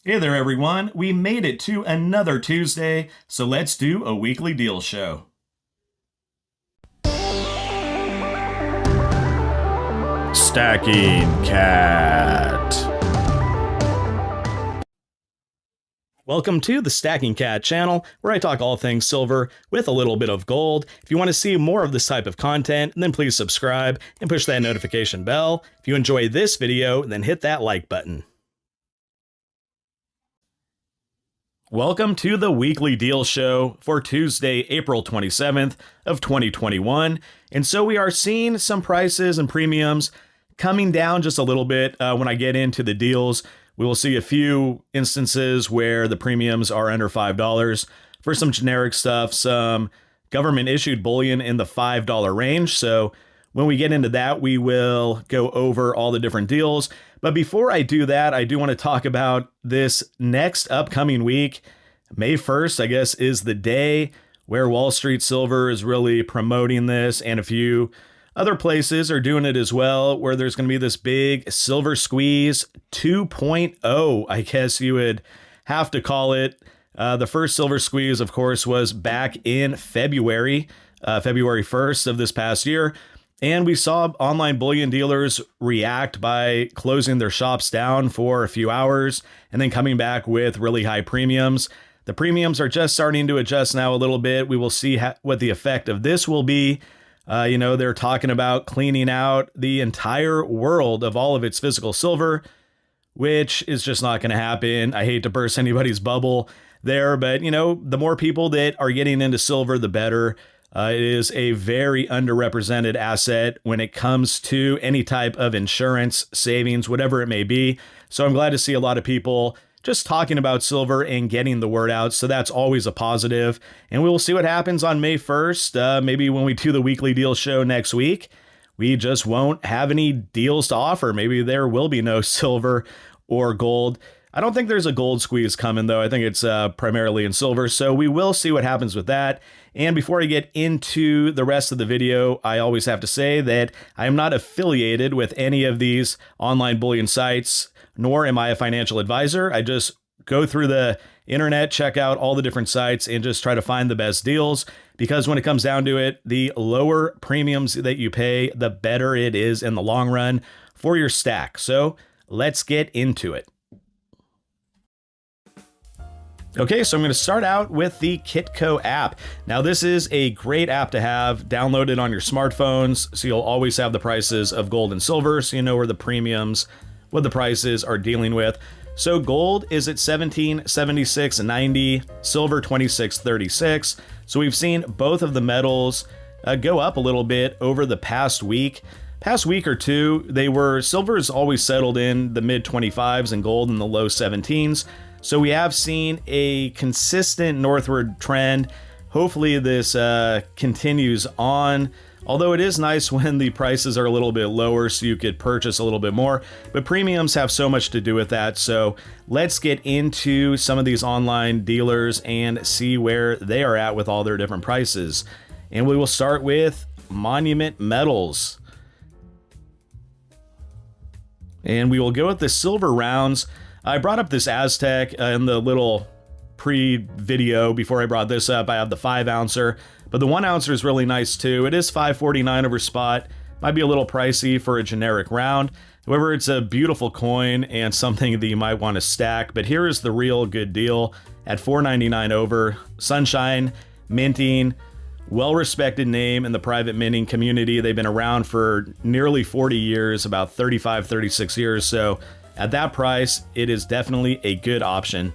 Hey there, everyone. We made it to another Tuesday, so let's do a weekly deal show. Stacking Cat. Welcome to the Stacking Kat channel, where I talk all things silver with a little bit of gold. If you want to see more of this type of content, then please subscribe and push that notification bell. If you enjoy this video, then hit that like button. Welcome to the weekly deal show for Tuesday, April 27th of 2021. And so we are seeing some prices and premiums coming down just a little bit. When I get into the deals, we will see a few instances where the premiums are under $5 for some generic stuff, some government issued bullion in the $5 range. So when we get into that, we will go over all the different deals. But before I do that, I do want to talk about this next upcoming week. May 1st, I guess, is the day where Wall Street Silver is really promoting this, and a few other places are doing it as well, where there's going to be this big silver squeeze 2.0, I guess you would have to call it. The first silver squeeze, of course, was back in February 1st of this past year. And we saw online bullion dealers react by closing their shops down for a few hours and then coming back with really high premiums. The premiums are just starting to adjust now a little bit. We will see what the effect of this will be. They're talking about cleaning out the entire world of all of its physical silver, which is just not going to happen. I hate to burst anybody's bubble there, but, the more people that are getting into silver, the better. It is a very underrepresented asset when it comes to any type of insurance, savings, whatever it may be. So I'm glad to see a lot of people just talking about silver and getting the word out. So that's always a positive. And we will see what happens on May 1st. Maybe when we do the weekly deal show next week, we just won't have any deals to offer. Maybe there will be no silver or gold. I don't think there's a gold squeeze coming, though. I think it's primarily in silver. So we will see what happens with that. And before I get into the rest of the video, I always have to say that I am not affiliated with any of these online bullion sites, nor am I a financial advisor. I just go through the internet, check out all the different sites, and just try to find the best deals. Because when it comes down to it, the lower premiums that you pay, the better it is in the long run for your stack. So let's get into it. Okay, so I'm going to start out with the Kitco app. Now, this is a great app to have downloaded on your smartphones, so you'll always have the prices of gold and silver, so you know where the premiums, what the prices are dealing with. So gold is at $1776.90, silver $26.36. So we've seen both of the metals go up a little bit over the past week. Past week or two, silver has always settled in the mid 25s and gold in the low 17s. So we have seen a consistent northward trend. Hopefully this continues on, although it is nice when the prices are a little bit lower so you could purchase a little bit more. But premiums have so much to do with that. So let's get into some of these online dealers and see where they are at with all their different prices. And we will start with Monument Metals. And we will go with the silver rounds. I brought up this Aztec in the little pre-video before I brought this up. I have the 5-ouncer, but the 1-ouncer is really nice too. It is $5.49 over spot. Might be a little pricey for a generic round. However, it's a beautiful coin and something that you might want to stack. But here is the real good deal at $4.99 over. Sunshine Minting, well-respected name in the private minting community. They've been around for nearly 40 years, about 35, 36 years. So at that price, it is definitely a good option.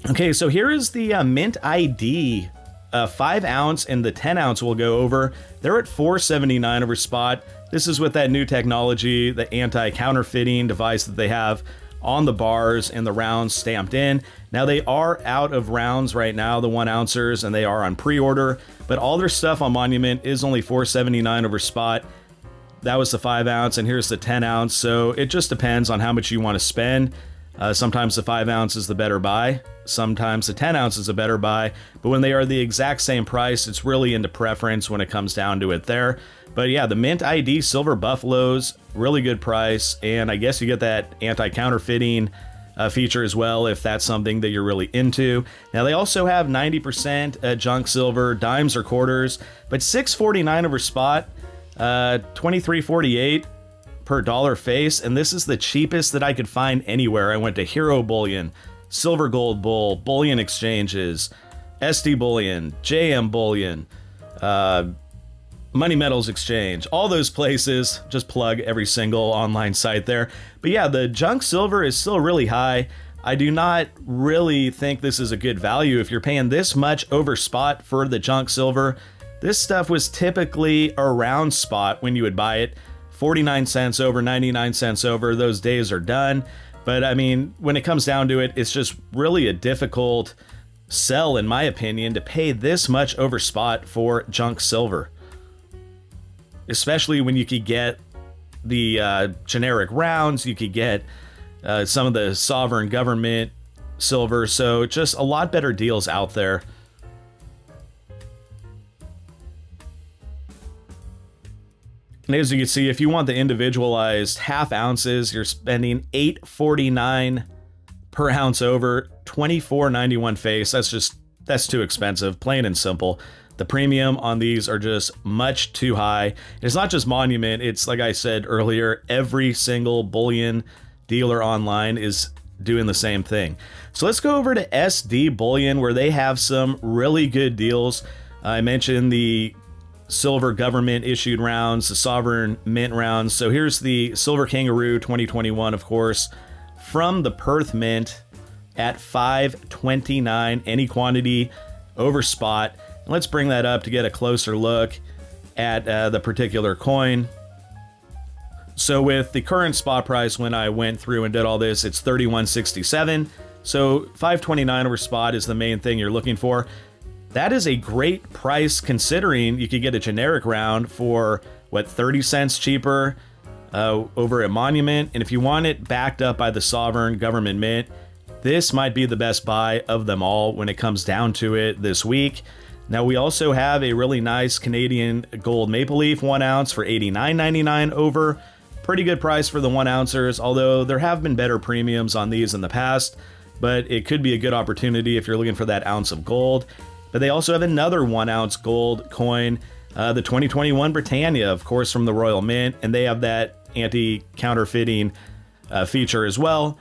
Okay, so here is the Mint ID 5-ounce, and the 10-ounce will go over. They're at $4.79 over spot. This is with that new technology, the anti-counterfeiting device that they have on the bars and the rounds stamped in. Now they are out of rounds right now, the 1-ouncers, and they are on pre-order, but all their stuff on Monument is only $4.79 over spot. That was the 5-ounce, and here's the 10-ounce. So it just depends on how much you want to spend. Sometimes the 5-ounce is the better buy. Sometimes the 10-ounce is a better buy. But when they are the exact same price, it's really into preference when it comes down to it there. But yeah, the Mint ID Silver Buffaloes, really good price. And I guess you get that anti-counterfeiting feature as well, if that's something that you're really into. Now they also have 90% junk silver, dimes or quarters, but $6.49 over spot, $23.48 per dollar face, and this is the cheapest that I could find anywhere. I went to Hero Bullion, Silver Gold Bull, Bullion Exchanges, SD Bullion, JM Bullion, Money Metals Exchange, all those places. Just plug every single online site there. But yeah, the junk silver is still really high. I do not really think this is a good value if you're paying this much over spot for the junk silver. This stuff was typically around spot when you would buy it. 49 cents over, 99 cents over, those days are done. But I mean, when it comes down to it, it's just really a difficult sell, in my opinion, to pay this much over spot for junk silver. Especially when you could get the generic rounds, you could get some of the sovereign government silver, so just a lot better deals out there. And as you can see, if you want the individualized half ounces, you're spending $8.49 per ounce over, $24.91 face. That's too expensive, plain and simple. The premium on these are just much too high. It's not just Monument, it's like I said earlier, every single bullion dealer online is doing the same thing. So let's go over to SD Bullion, where they have some really good deals. I mentioned the silver government issued rounds, the sovereign mint rounds. So here's the Silver Kangaroo 2021, of course, from the Perth Mint at $5.29, any quantity over spot. Let's bring that up to get a closer look at the particular coin. So with the current spot price, when I went through and did all this, it's $31.67. So $5.29 over spot is the main thing you're looking for. That is a great price considering you could get a generic round for, what, 30 cents cheaper over at Monument. And if you want it backed up by the sovereign government mint, this might be the best buy of them all when it comes down to it this week. Now, we also have a really nice Canadian gold maple leaf 1 ounce for $89.99 over. Pretty good price for the 1 ouncers, although there have been better premiums on these in the past, but it could be a good opportunity if you're looking for that ounce of gold. But they also have another 1 ounce gold coin, the 2021 Britannia, of course, from the Royal Mint, and they have that anti-counterfeiting feature as well.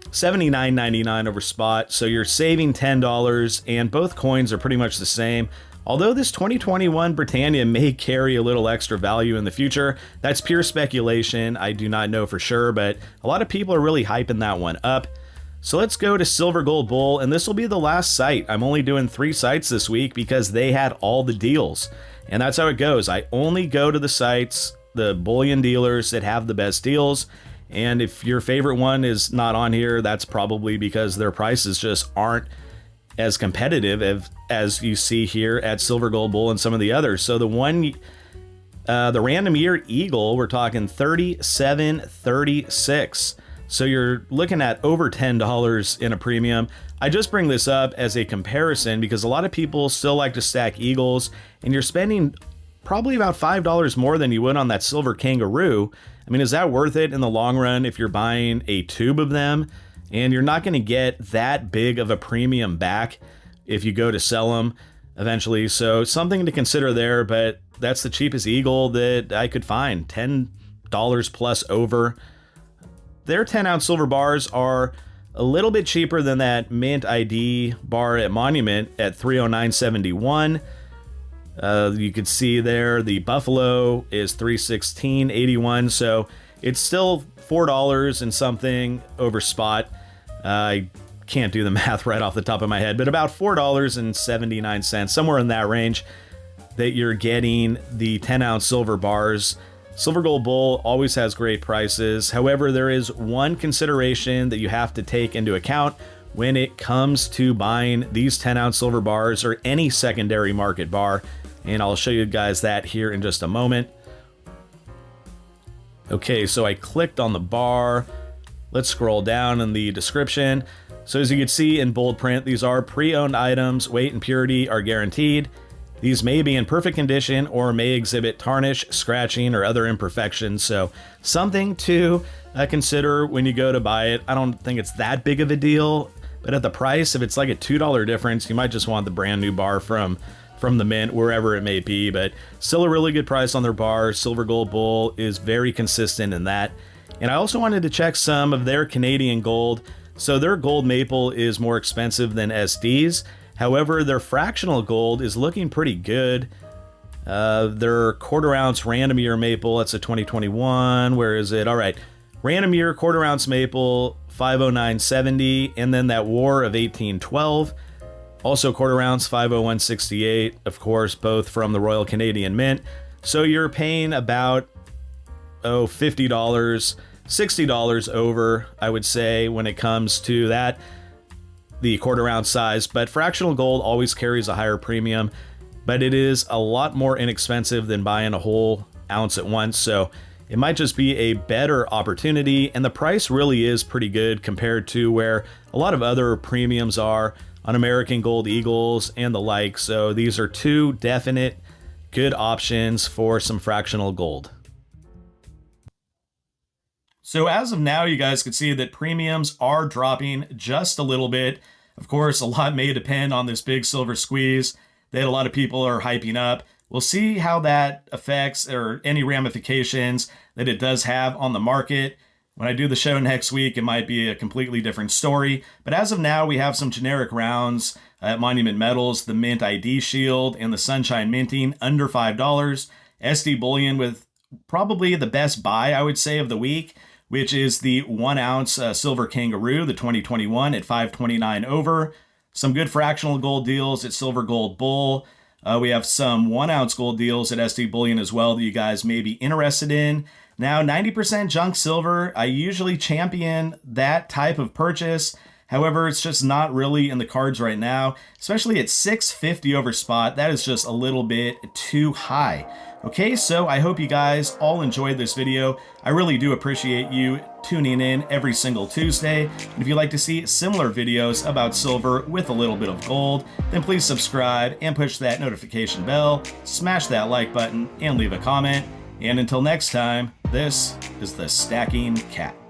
$79.99 over spot, so you're saving $10, and both coins are pretty much the same. Although this 2021 Britannia may carry a little extra value in the future, that's pure speculation. I do not know for sure, but a lot of people are really hyping that one up. So let's go to Silver Gold Bull, and this will be the last site. I'm only doing 3 sites this week because they had all the deals, and that's how it goes. I only go to the sites, the bullion dealers that have the best deals. And if your favorite one is not on here, that's probably because their prices just aren't as competitive as you see here at Silver Gold Bull and some of the others. So the random year Eagle, we're talking $37.36. So you're looking at over $10 in a premium. I just bring this up as a comparison because a lot of people still like to stack Eagles, and you're spending probably about $5 more than you would on that Silver Kangaroo. I mean, is that worth it in the long run if you're buying a tube of them? And you're not going to get that big of a premium back if you go to sell them eventually. So something to consider there, but that's the cheapest Eagle that I could find, $10 plus over. Their 10 ounce silver bars are a little bit cheaper than that Mint ID bar at Monument at $309.71. You could see there the Buffalo is $316.81, so it's still $4 and something over spot. I can't do the math right off the top of my head, but about $4.79, somewhere in that range, that you're getting the 10 ounce silver bars. Silver Gold Bull always has great prices. However, there is one consideration that you have to take into account when it comes to buying these 10 ounce silver bars or any secondary market bar. And I'll show you guys that here in just a moment. Okay, so I clicked on the bar. Let's scroll down in the description. So as you can see in bold print, these are pre-owned items. Weight and purity are guaranteed. These may be in perfect condition or may exhibit tarnish, scratching, or other imperfections. So something to consider when you go to buy it. I don't think it's that big of a deal, but at the price, if it's like a $2 difference, you might just want the brand new bar from the mint, wherever it may be. But still a really good price on their bar. Silver Gold Bull is very consistent in that. And I also wanted to check some of their Canadian gold. So their gold maple is more expensive than SD's. However, their fractional gold is looking pretty good. Their quarter ounce random year maple, that's a 2021. Where is it? All right. Random year quarter ounce maple, 509.70. And then that War of 1812. Also quarter ounce, 501.68. Of course, both from the Royal Canadian Mint. So you're paying about, $50, $60 over, I would say, when it comes to that, the quarter ounce size. But fractional gold always carries a higher premium, but it is a lot more inexpensive than buying a whole ounce at once. So it might just be a better opportunity, and the price really is pretty good compared to where a lot of other premiums are on American Gold Eagles and the like. So these are two definite good options for some fractional gold. So as of now, you guys can see that premiums are dropping just a little bit. Of course, a lot may depend on this big silver squeeze that a lot of people are hyping up. We'll see how that affects or any ramifications that it does have on the market. When I do the show next week, it might be a completely different story. But as of now, we have some generic rounds at Monument Metals, the Mint ID Shield and the Sunshine Minting under $5. SD Bullion with probably the best buy, I would say, of the week, which is the 1 ounce Silver Kangaroo, the 2021 at 529 over. Some good fractional gold deals at Silver Gold Bull. We have some 1 ounce gold deals at SD Bullion as well that you guys may be interested in. Now, 90% junk silver, I usually champion that type of purchase. However, it's just not really in the cards right now, especially at 650 over spot. That is just a little bit too high. Okay, so I hope you guys all enjoyed this video. I really do appreciate you tuning in every single Tuesday. And if you'd like to see similar videos about silver with a little bit of gold, then please subscribe and push that notification bell, smash that like button, and leave a comment. And until next time, this is the Stacking Cat.